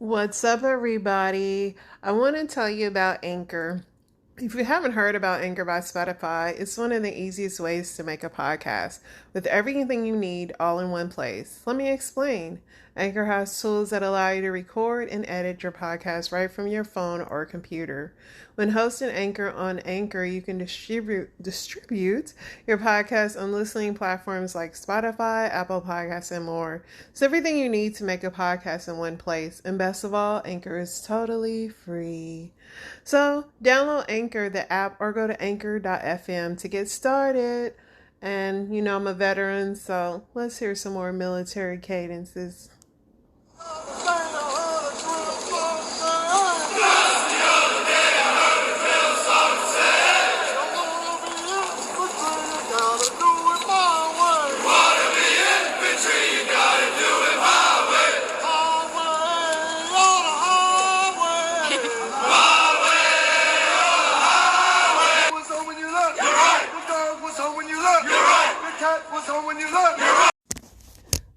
What's up, everybody? I want to tell you about Anchor. If you haven't heard about Anchor by Spotify, it's one of the easiest ways to make a podcast with everything you need all in one place. Let me explain. Anchor has tools that allow you to record and edit your podcast right from your phone or computer. When hosting Anchor on Anchor, you can distribute your podcast on listening platforms like Spotify, Apple Podcasts, and more. It's everything you need to make a podcast in one place. And best of all, Anchor is totally free. So download Anchor, the app, or go to anchor.fm to get started. And I'm a veteran, so let's hear some more military cadences.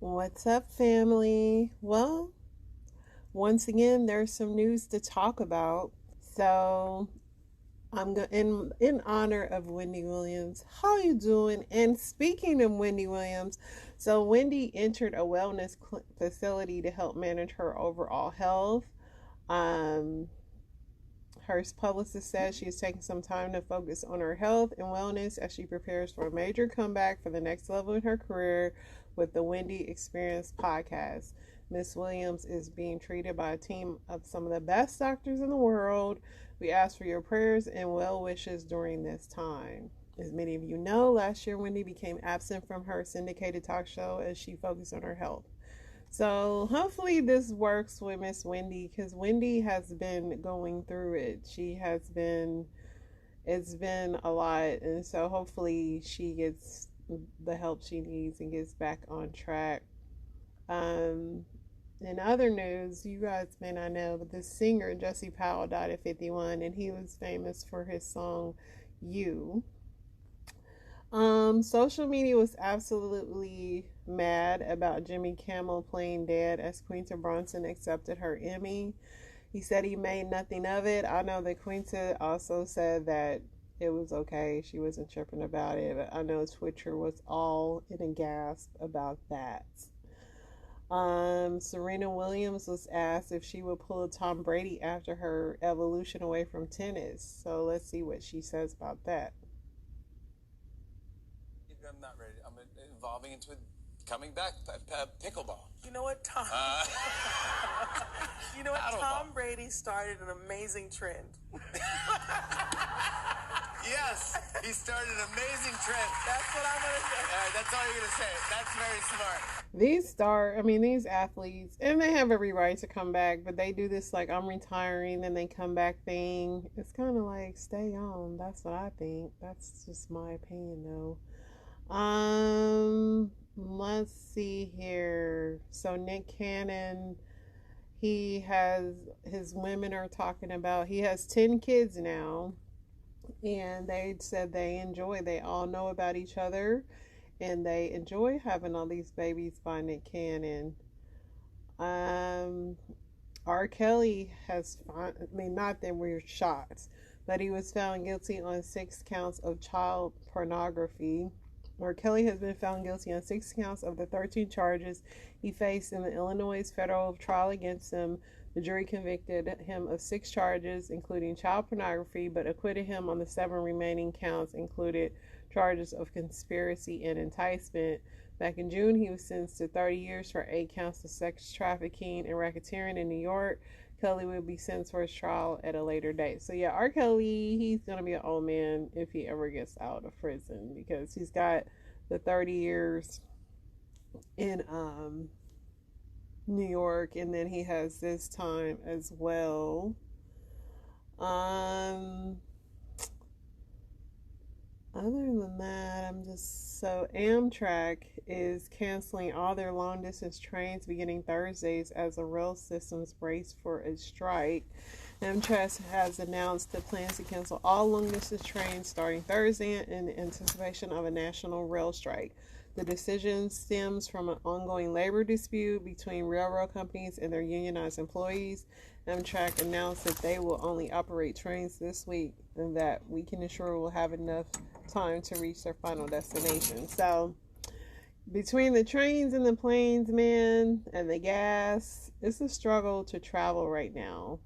What's up, family? Well, once again, there's some news to talk about. So I'm going in honor of Wendy Williams. How you doing? And speaking of Wendy Williams, so Wendy entered a wellness facility to help manage her overall health. Her publicist says she is taking some time to focus on her health and wellness as she prepares for a major comeback for the next level in her career with the Wendy Experience podcast. Miss Williams is being treated by a team of some of the best doctors in the world. We ask for your prayers and well wishes during this time. As many of you know, last year Wendy became absent from her syndicated talk show as she focused on her health. So hopefully this works with Miss Wendy, because Wendy has been going through it. It's been a lot, and so hopefully she gets the help she needs and gets back on track. In other news, you guys may not know, but the singer Jesse Powell died at 51, and he was famous for his song You. Social media was absolutely mad about Jimmy Kimmel playing dead as Quinta Brunson accepted her Emmy. He said he made nothing of it. I know that Quinta also said that it was okay. She wasn't tripping about it. But I know Twitter was all in a gasp about that. Serena Williams was asked if she would pull a Tom Brady after her evolution away from tennis. So let's see what she says about that. I'm not ready. I'm evolving into coming back pickleball. You know what, Tom? Tom Brady started an amazing trend. Yes, he started an amazing trend. That's what I'm gonna say. All right, that's all you're gonna say. That's very smart. These athletes, and they have every right to come back, but they do this like I'm retiring, then they come back thing. It's kind of like stay on. That's what I think. That's just my opinion, though. Let's see here. So Nick Cannon, his women are talking about, he has 10 kids now, and they said they all know about each other, and they enjoy having all these babies by Nick Cannon. R. Kelly not that we're shocked, but he was found guilty on 6 counts of child pornography. R. Kelly has been found guilty on 6 counts of the 13 charges he faced in the Illinois federal trial against him. The jury convicted him of 6 charges, including child pornography, but acquitted him on the 7 remaining counts, included charges of conspiracy and enticement. Back in June, he was sentenced to 30 years for 8 counts of sex trafficking and racketeering in New York. Kelly will be sentenced for his trial at a later date. So yeah, R. Kelly, he's going to be an old man if he ever gets out of prison, because he's got the 30 years in New York, and then he has this time as well. Other than that, Amtrak is canceling all their long distance trains beginning Thursdays as the rail systems brace for a strike. Amtrak has announced the plans to cancel all long distance trains starting Thursday in anticipation of a national rail strike. The decision stems from an ongoing labor dispute between railroad companies and their unionized employees. Amtrak announced that they will only operate trains this week and that we can ensure we'll have enough time to reach their final destination. So, between the trains and the planes, man, and the gas, it's a struggle to travel right now.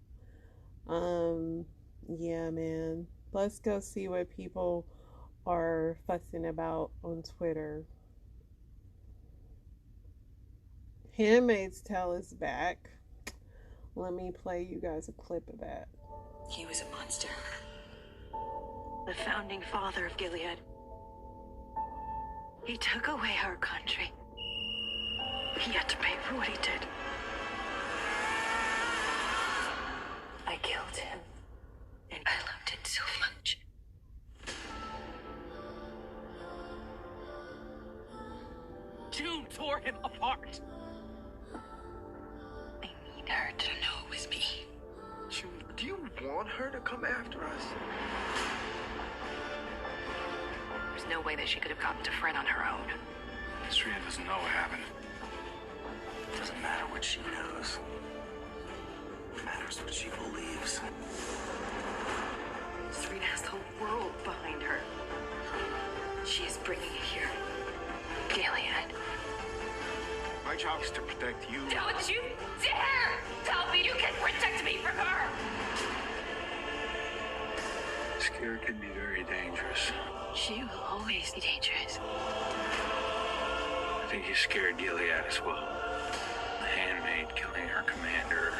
Yeah, man. Let's go see what people are fussing about on Twitter. Handmaid's Tale is back. Let me play you guys a clip of that. He was a monster. The founding father of Gilead. He took away our country. He had to pay for what he did. I killed him. And I loved him so much. June tore him apart. I need her to know it was me. June, do you want her to come after us? There's no way that she could have gotten to Fred on her own. Serena doesn't know what happened. Doesn't matter what she knows. It matters what she believes. Serena has the whole world behind her. She is bringing it here. Gilead. My job is to protect you. Don't you dare tell me you can protect me from her! Scare can be very dangerous. She will always be dangerous. I think you scared Gilead as well. The handmaid killing her commander.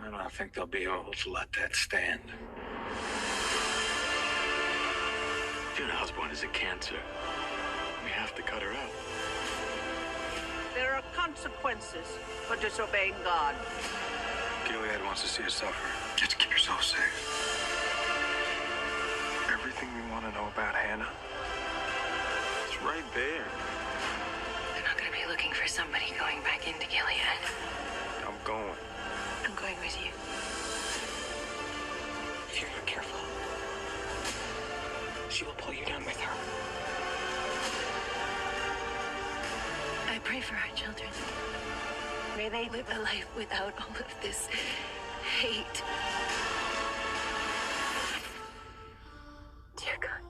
I don't think they'll be able to let that stand. June Osborne is a cancer. We have to cut her out. There are consequences for disobeying God. Gilead wants to see us suffer. Just keep yourself safe. Everything we want to know about Hannah, it's right there. They're not going to be looking for somebody going back into Gilead. I'm going. I'm going with you. If you're not careful, she will pull you down with her. I pray for our children. May they live a life without all of this hate. Dear God,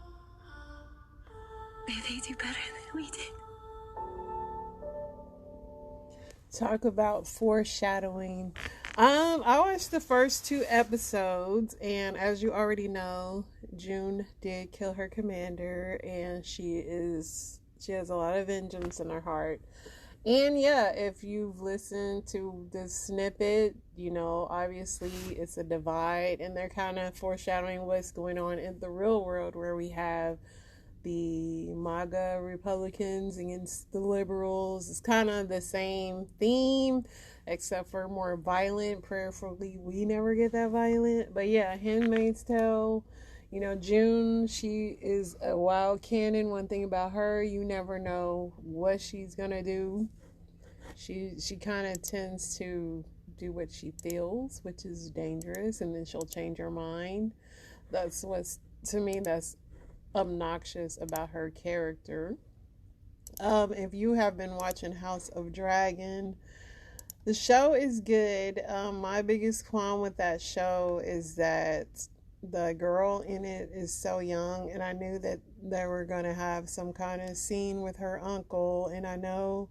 may they do better than we did. Talk about foreshadowing. I watched the first 2 episodes, and as you already know, June did kill her commander, and she has a lot of vengeance in her heart. And yeah, if you've listened to this snippet, you know, obviously it's a divide, and they're kind of foreshadowing what's going on in the real world, where we have the MAGA Republicans against the liberals. It's kind of the same theme, except for more violent. Prayerfully, we never get that violent. But yeah, Handmaid's Tale. You know, June, she is a wild cannon. One thing about her, you never know what she's gonna do. She kind of tends to do what she feels, which is dangerous, and then she'll change her mind. That's what's, to me, that's obnoxious about her character. If you have been watching House of Dragon, the show is good. My biggest qualm with that show is that the girl in it is so young, and I knew that they were going to have some kind of scene with her uncle, and I know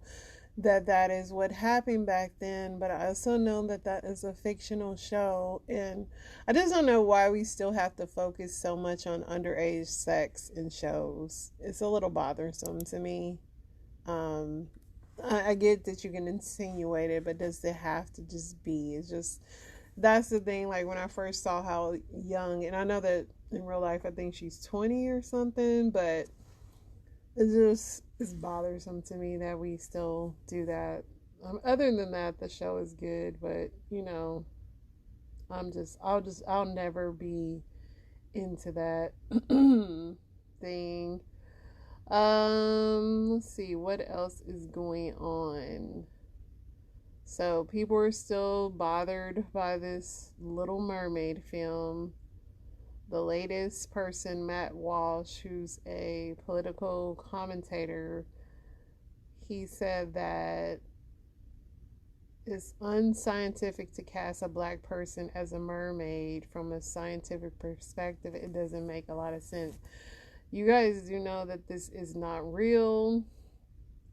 that that is what happened back then, but I also know that that is a fictional show, and I just don't know why we still have to focus so much on underage sex in shows. It's a little bothersome to me. I get that you can insinuate it, but does it have to just be? It's just, that's the thing. Like when I first saw how young, and I know that in real life I think she's 20 or something, but it's bothersome to me that we still do that. Other than that, the show is good, but you know, I'll never be into that thing. Let's see what else is going on. So people are still bothered by this Little Mermaid film. the latest person, Matt Walsh, who's a political commentator, he said that it's unscientific to cast a black person as a mermaid. From a scientific perspective, it doesn't make a lot of sense. You guys do know that this is not real.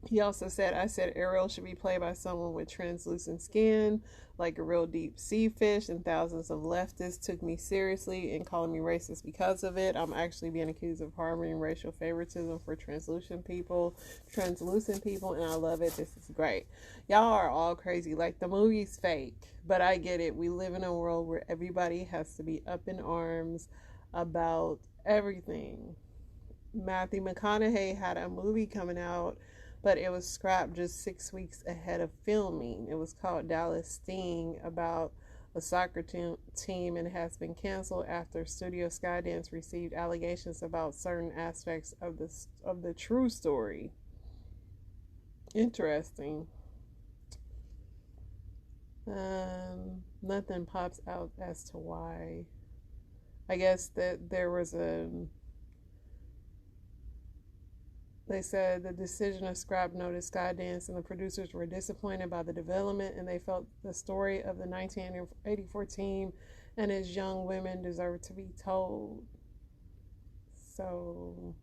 He also said, I said Ariel should be played by someone with translucent skin, like a real deep sea fish, and thousands of leftists took me seriously and calling me racist because of it. I'm actually being accused of harboring racial favoritism for translucent people, and I love it. This is great. Y'all are all crazy. Like, the movie's fake, but I get it. We live in a world where everybody has to be up in arms about everything. Matthew McConaughey had a movie coming out, but it was scrapped just 6 weeks ahead of filming. It was called Dallas Sting, about a soccer team, and has been canceled after Studio Skydance received allegations about certain aspects of the true story. Interesting. Nothing pops out as to why. I guess that there was They said the decision of scrap noticed Skydance and the producers were disappointed by the development, and they felt the story of the 1984 team and its young women deserved to be told. So,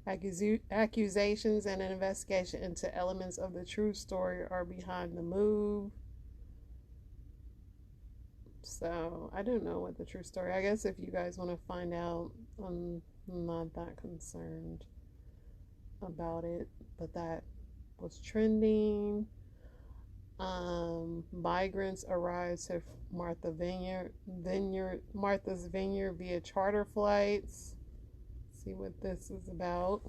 accusations and an investigation into elements of the true story are behind the move. So, I don't know what the true story. I guess if you guys want to find out, I'm not that concerned about it, but that was trending. Migrants arrived to Martha's Vineyard via charter flights. Let's see what this is about.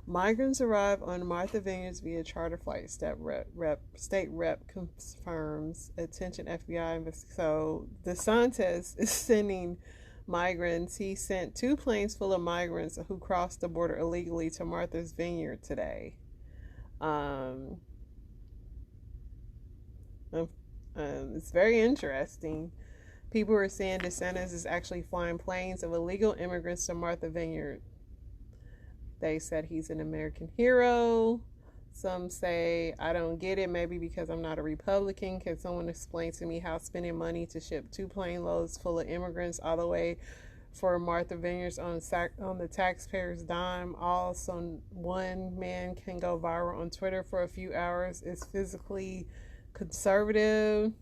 Migrants arrive on Martha's Vineyards via charter flight. State rep confirms. Attention FBI. So DeSantis is sending migrants. He sent 2 planes full of migrants who crossed the border illegally to Martha's Vineyard today. It's very interesting. People are saying DeSantis is actually flying planes of illegal immigrants to Martha's Vineyard. They said he's an American hero. Some say, I don't get it, maybe because I'm not a Republican. Can someone explain to me how spending money to ship 2 plane loads full of immigrants all the way for Martha's Vineyards on the taxpayers' dime, all so one man can go viral on Twitter for a few hours, is physically conservative?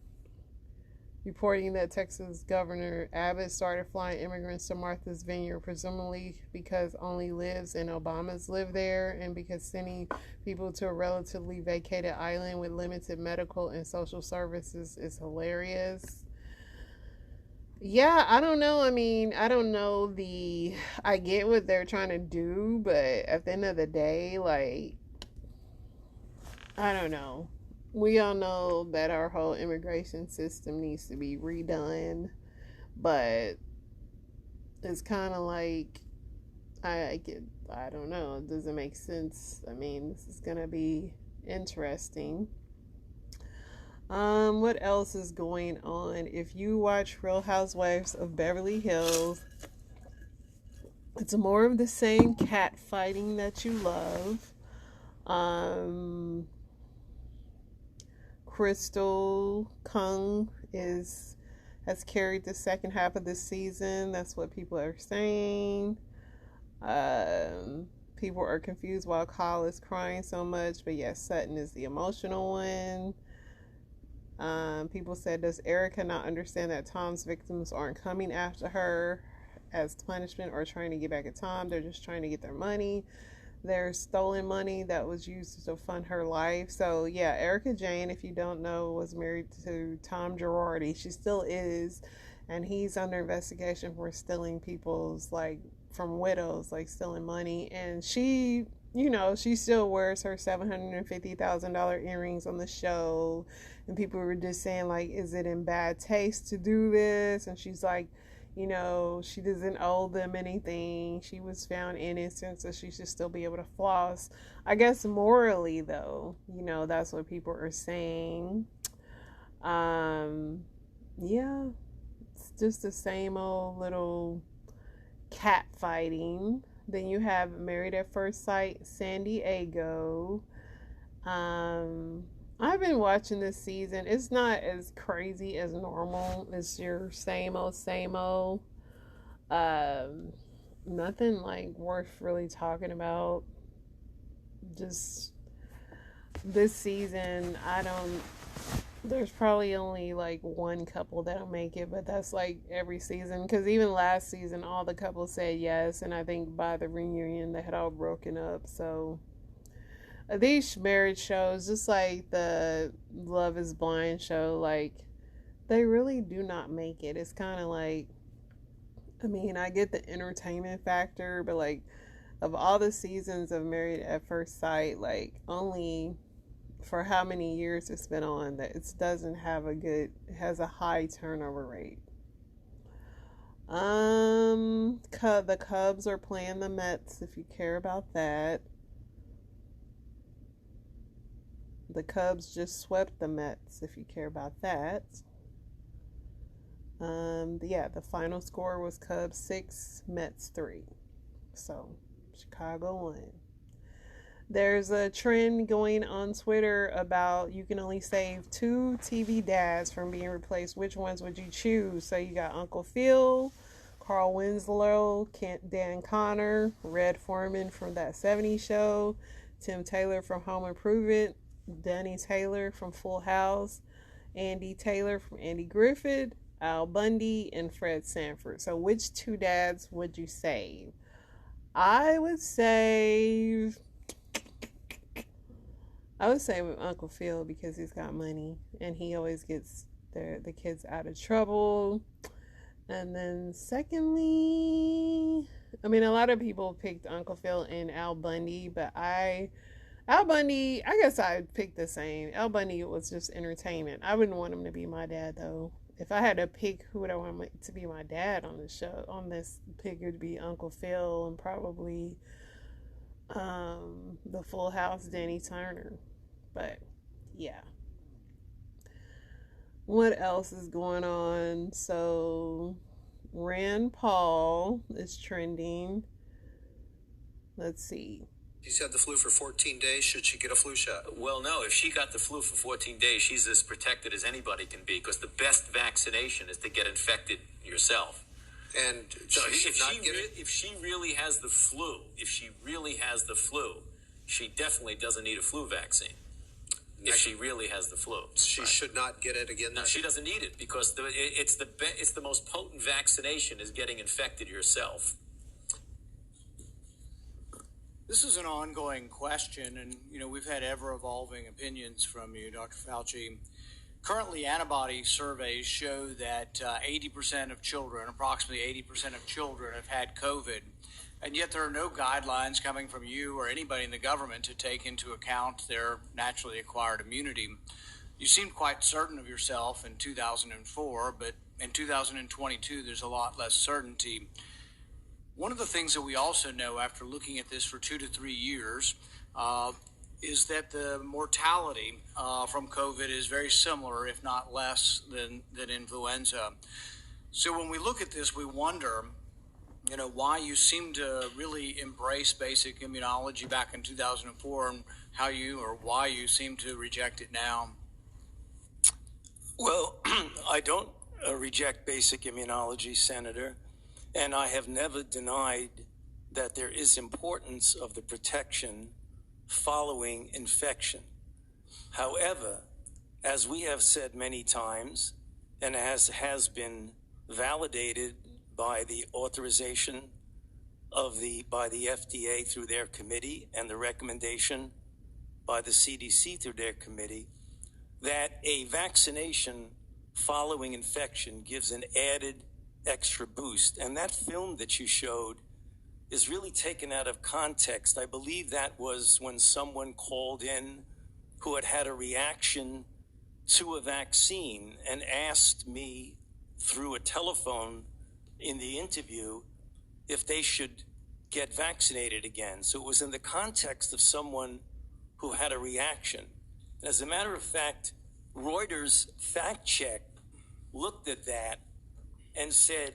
Reporting that Texas Governor Abbott started flying immigrants to Martha's Vineyard, presumably because only Livs and Obamas live there, and because sending people to a relatively vacated island with limited medical and social services is hilarious. Yeah, I don't know. I mean, I don't know I get what they're trying to do, but at the end of the day, like, I don't know. We all know that our whole immigration system needs to be redone, but it's kind of like, I don't know, it doesn't make sense. I mean, this is going to be interesting. What else is going on? If you watch Real Housewives of Beverly Hills, it's more of the same cat fighting that you love. Crystal Kung has carried the second half of the season. That's what people are saying. People are confused while Kyle is crying so much, but yes, Sutton is the emotional one. People said, does Erica not understand that Tom's victims aren't coming after her as punishment or trying to get back at Tom? They're just trying to get their money. There's stolen money that was used to fund her life. So yeah, Erica Jane, if you don't know, was married to Tom Girardi. She still is, and he's under investigation for stealing people's, like, from widows, like stealing money. And she, she still wears her $750,000 earrings on the show, and people were just saying, like, is it in bad taste to do this? And she's like, she doesn't owe them anything. She was found innocent, so she should still be able to floss. I guess morally, though, that's what people are saying. Yeah, just the same old little cat fighting. Then you have Married at First Sight, San Diego. I've been watching this season. It's not as crazy as normal. It's your same old, same old. Nothing like worth really talking about. Just this season, there's probably only like one couple that'll make it, but that's like every season, because even last season all the couples said yes, and I think by the reunion they had all broken up. So these marriage shows, just like the Love is Blind show, like they really do not make it. It's kind of like, I mean, I get the entertainment factor, but like of all the seasons of Married at First Sight, like only for how many years it's been on, that it doesn't have it has a high turnover rate. The Cubs are playing the Mets, if you care about that. The Cubs just swept the Mets, if you care about that. The final score was Cubs 6, Mets 3. So, Chicago won. There's a trend going on Twitter about you can only save 2 TV dads from being replaced. Which ones would you choose? So you got Uncle Phil, Carl Winslow, Dan Connor, Red Foreman from That 70s Show, Tim Taylor from Home Improvement, Danny Taylor from Full House, Andy Taylor from Andy Griffith, Al Bundy, and Fred Sanford. So which 2 dads would you save? I would save Uncle Phil, because he's got money and he always gets the kids out of trouble. And then secondly, I mean, a lot of people picked Uncle Phil and Al Bundy, but Al Bundy, I guess I'd pick the same. Al Bundy was just entertainment. I wouldn't want him to be my dad, though. If I had to pick who would I want to be my dad on the show, on this pick, it would be Uncle Phil and probably the Full House Danny Turner. But yeah, what else is going on? So Rand Paul is trending. Let's see. She's had the flu for 14 days. Should she get a flu shot? Well, no. If she got the flu for 14 days, she's as protected as anybody can be, because the best vaccination is to get infected yourself. And So she should not get it. if she really has the flu, she definitely doesn't need a flu vaccine. If she really has the flu, She should not get it again. No, she doesn't need it, because it's the most potent vaccination is getting infected yourself. This is an ongoing question, and we've had ever-evolving opinions from you, Dr. Fauci. Currently, antibody surveys show that 80% of children, approximately 80% of children, have had COVID, and yet there are no guidelines coming from you or anybody in the government to take into account their naturally acquired immunity. You seemed quite certain of yourself in 2004, but in 2022, there's a lot less certainty. One of the things that we also know after looking at this for 2 to 3 years is that the mortality from COVID is very similar, if not less, than influenza. So when we look at this, we wonder, why you seem to really embrace basic immunology back in 2004 and why you seem to reject it now. Well, I don't reject basic immunology, Senator. And I have never denied that there is importance of the protection following infection. However, as we have said many times, and as has been validated by the authorization by the FDA through their committee and the recommendation by the CDC through their committee, that a vaccination following infection gives an added extra boost. And that film that you showed is really taken out of context. I believe that was when someone called in who had had a reaction to a vaccine and asked me through a telephone in the interview if they should get vaccinated again. So it was in the context of someone who had a reaction. As a matter of fact, Reuters fact check looked at that and said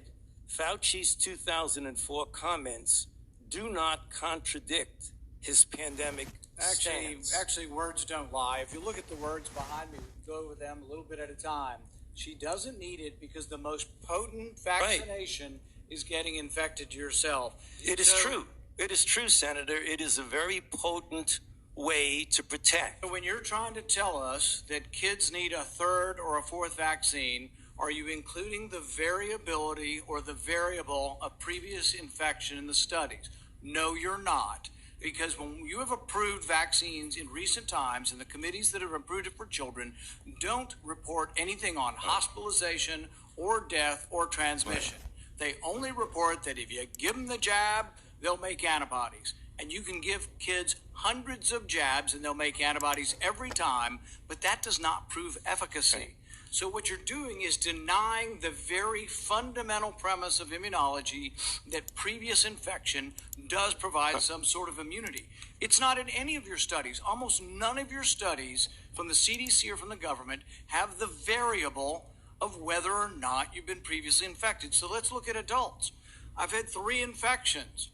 Fauci's 2004 comments do not contradict his pandemic stance. Actually, words don't lie. If you look at the words behind me, we go over them a little bit at a time. She doesn't need it because the most potent vaccination is getting infected yourself. It is true. It is true, Senator. It is a very potent way to protect. When you're trying to tell us that kids need a third or a fourth vaccine, are you including the variability or the variable of previous infection in the studies? No, you're not. Because when you have approved vaccines in recent times, and the committees that have approved it for children don't report anything on hospitalization or death or transmission. They only report that if you give them the jab, they'll make antibodies. And you can give kids hundreds of jabs and they'll make antibodies every time, but that does not prove efficacy. So what you're doing is denying the very fundamental premise of immunology, that previous infection does provide some sort of immunity. It's not in any of your studies. Almost none of your studies from the CDC or from the government have the variable of whether or not you've been previously infected. So let's look at adults. I've had 3 infections.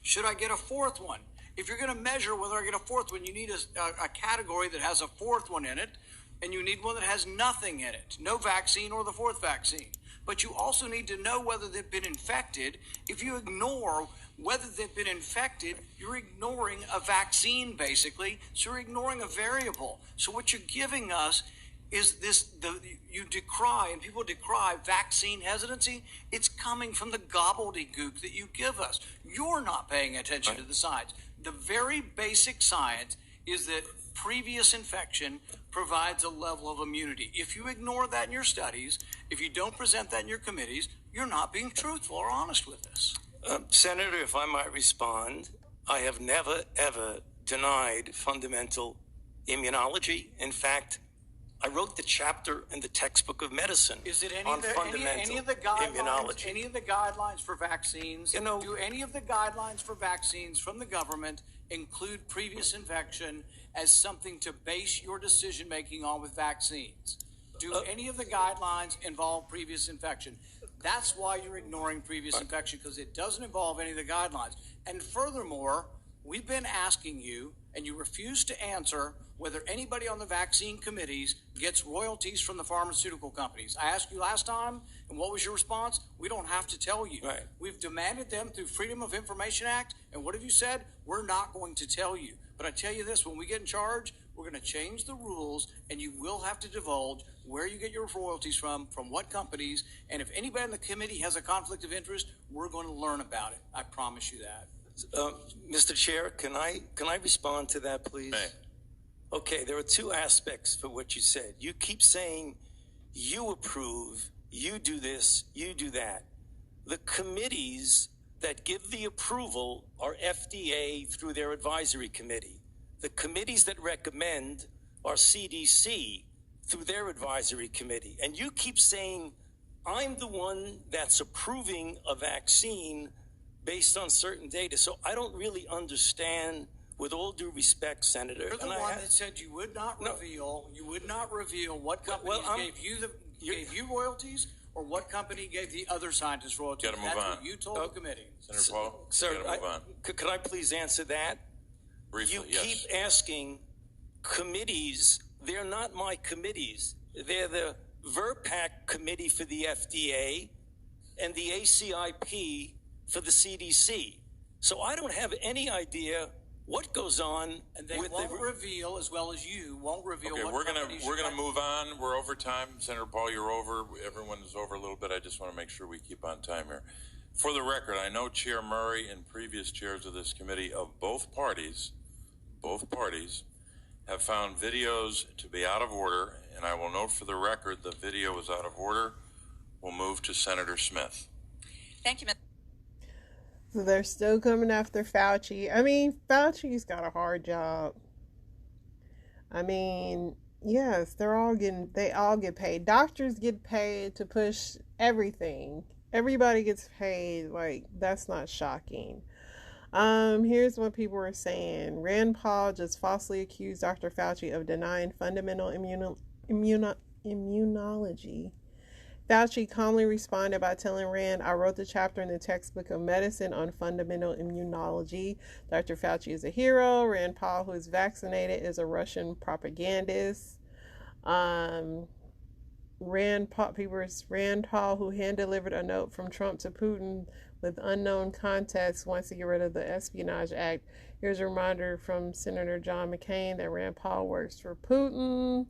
Should I get a 4th one? If you're going to measure whether I get a 4th one, you need a category that has a 4th one in it, and you need one that has nothing in it, no vaccine or the 4th vaccine. But you also need to know whether they've been infected. If you ignore whether they've been infected, you're ignoring a vaccine, basically. So you're ignoring a variable. So what you're giving us is you decry, and people decry vaccine hesitancy. It's coming from the gobbledygook that you give us. You're not paying attention to the science. The very basic science is that previous infection provides a level of immunity. If you ignore that in your studies, if you don't present that in your committees, you're not being truthful or honest with us. Senator, if I might respond, I have never, ever denied fundamental immunology. In fact, I wrote the chapter in the textbook of medicine on fundamental immunology. Any of the guidelines for vaccines, do any of the guidelines for vaccines from the government include previous infection as something to base your decision making on with vaccines? Do any of the guidelines involve previous infection? That's why you're ignoring previous infection, because it doesn't involve any of the guidelines. And furthermore, we've been asking you, and you refuse to answer, whether anybody on the vaccine committees gets royalties from the pharmaceutical companies. I asked you last time, and what was your response? We don't have to tell you. Right. We've demanded them through Freedom of Information Act, and what have you said? We're not going to tell you. But I tell you this, when we get in charge, we're going to change the rules, and you will have to divulge where you get your royalties from what companies, and if anybody in the committee has a conflict of interest, we're going to learn about it. I promise you that. Mr. Chair, can I respond to that, please? May. Okay, there are 2 aspects for what you said. You keep saying you approve, you do this, you do that. The committees that give the approval are FDA through their advisory committee. The committees that recommend are CDC through their advisory committee. And you keep saying, I'm the one that's approving a vaccine based on certain data. So I don't really understand, with all due respect, Senator. You're the one that said you would not reveal what company gave you royalties, or what company gave the other scientists royalties. Gotta move That's on. what you told the committee. Senator Paul, Sir, gotta move on. Could I please answer that? Briefly, You yes. keep asking committees. They're not my committees. They're the VRPAC committee for the FDA and the ACIP for the CDC. So I don't have any idea what goes on. And they with won't reveal, as well as you won't reveal. Okay, what we're gonna companies you move on. We're over time. Senator Paul, you're over. Everyone is over a little bit. I just want to make sure we keep on time here. For the record, I know Chair Murray and previous chairs of this committee of both parties have found videos to be out of order, and I will note for the record the video was out of order. We'll move to Senator Smith. Thank you, Mr. So they're still coming after Fauci. I mean, Fauci's got a hard job. I mean, yes, they all get paid. Doctors get paid to push everything. Everybody gets paid. Like, that's not shocking. Here's what people were saying. Rand Paul just falsely accused Dr. Fauci of denying fundamental immunology. Fauci calmly responded by telling Rand, I wrote the chapter in the textbook of medicine on fundamental immunology. Dr. Fauci is a hero. Rand Paul, who is vaccinated, is a Russian propagandist. Rand Paul, who hand-delivered a note from Trump to Putin with unknown context, wants to get rid of the Espionage Act. Here's a reminder from Senator John McCain that Rand Paul works for Putin.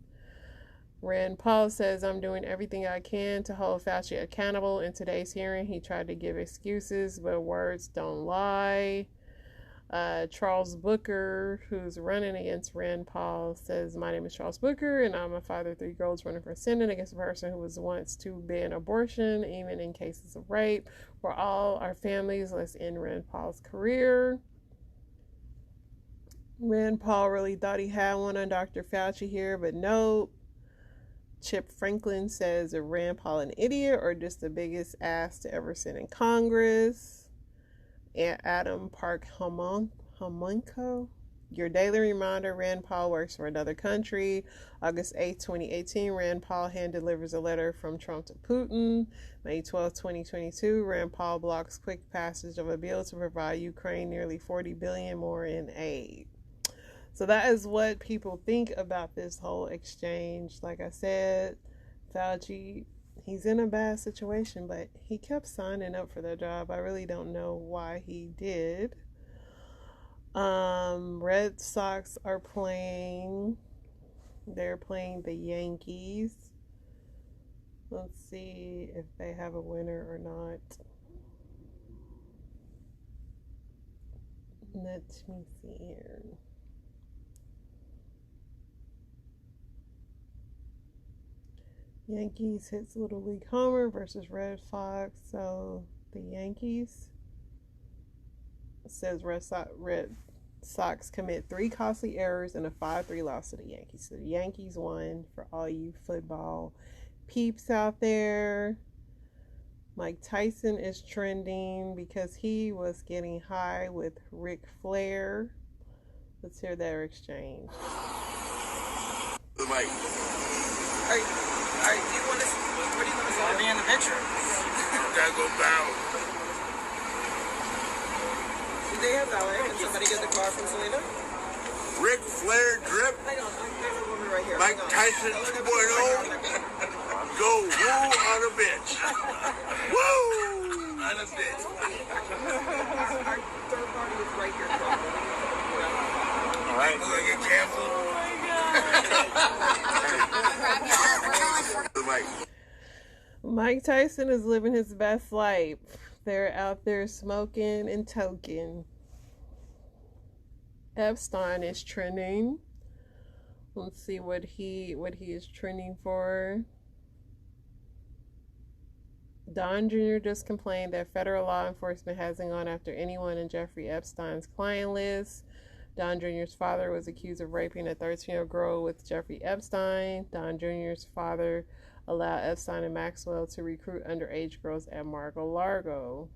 Rand Paul says, I'm doing everything I can to hold Fauci accountable. In today's hearing, he tried to give excuses, but words don't lie. Charles Booker, who's running against Rand Paul, says, my name is Charles Booker, and I'm a father of 3 girls running for Senate against a person who was once to ban abortion, even in cases of rape. For all our families, let's end Rand Paul's career. Rand Paul really thought he had one on Dr. Fauci here, but nope. Chip Franklin says, is Rand Paul an idiot or just the biggest ass to ever sit in Congress? And Adam Park Homunco, your daily reminder, Rand Paul works for another country. August 8, 2018, Rand Paul hand delivers a letter from Trump to Putin. May 12, 2022, Rand Paul blocks quick passage of a bill to provide Ukraine nearly $40 billion more in aid. So that is what people think about this whole exchange. Like I said, Fauci, he's in a bad situation, but he kept signing up for the job. I really don't know why he did. Red Sox are playing. They're playing the Yankees. Let's see if they have a winner or not. Let me see here. Yankees hits Little League homer versus Red Sox. So the Yankees, it says Red Sox commit 3 costly errors and a 5-3 loss to the Yankees. So the Yankees won, for all you football peeps out there. Mike Tyson is trending because he was getting high with Ric Flair. Let's hear their exchange. Mike. Alright, do you want to, what do you want to say? Be in the picture. Gotta go down. Do they have valet? Can somebody get the car from Selena? Ric Flair drip. Hang on, I have a woman right here. Mike Tyson 2.0. Go woo on a bitch. Woo on a bitch. Our third party is right here. All right. We're gonna get canceled. Mike Tyson is living his best life. They're out there smoking and toking. Epstein is trending. Let's see what he is trending for. Don Jr. just complained that federal law enforcement hasn't gone after anyone in Jeffrey Epstein's client list. Don Jr.'s father was accused of raping a 13-year-old girl with Jeffrey Epstein. Don Jr.'s father allowed Epstein and Maxwell to recruit underage girls at Mar-a-Lago.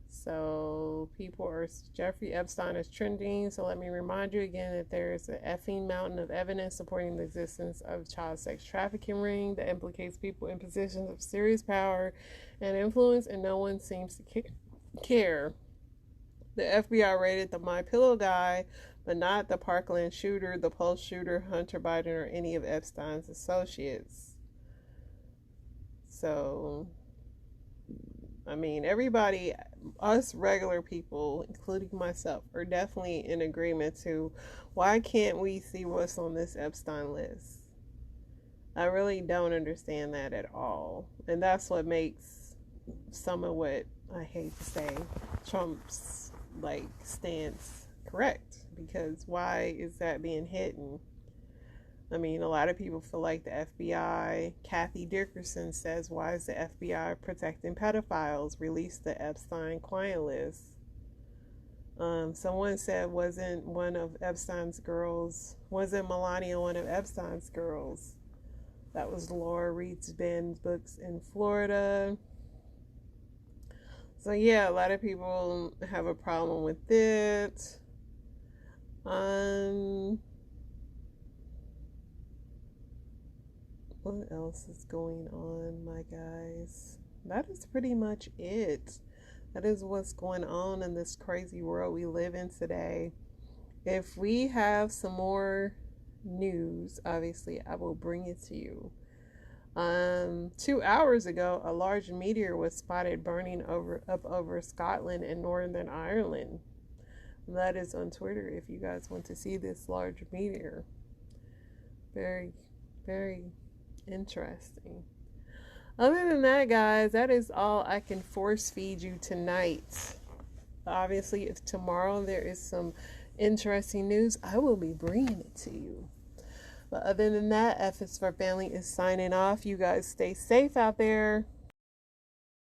So Jeffrey Epstein is trending. So let me remind you again that there is an effing mountain of evidence supporting the existence of child sex trafficking ring that implicates people in positions of serious power and influence, and no one seems to care. The FBI raided the MyPillow guy, but not the Parkland shooter, the Pulse shooter, Hunter Biden, or any of Epstein's associates. So, I mean, everybody, us regular people, including myself, are definitely in agreement to why can't we see what's on this Epstein list? I really don't understand that at all. And that's what makes some of what, I hate to say, Trump's stance correct, because why is that being hidden? I mean, a lot of people feel like the FBI, Kathy Dickerson says, why is the FBI protecting pedophiles? Release the Epstein client list. Someone said, wasn't Melania one of Epstein's girls? That was Laura Reed's Ben's books in Florida. So yeah, a lot of people have a problem with it. What else is going on, my guys? That is pretty much it. That is what's going on in this crazy world we live in today. If we have some more news, obviously I will bring it to you. 2 hours ago, a large meteor was spotted burning up over Scotland and Northern Ireland. That is on Twitter if you guys want to see this large meteor. Very, very interesting. Other than that, guys, that is all I can force feed you tonight. Obviously, if tomorrow there is some interesting news, I will be bringing it to you. But other than that, F is for Family is signing off. You guys stay safe out there.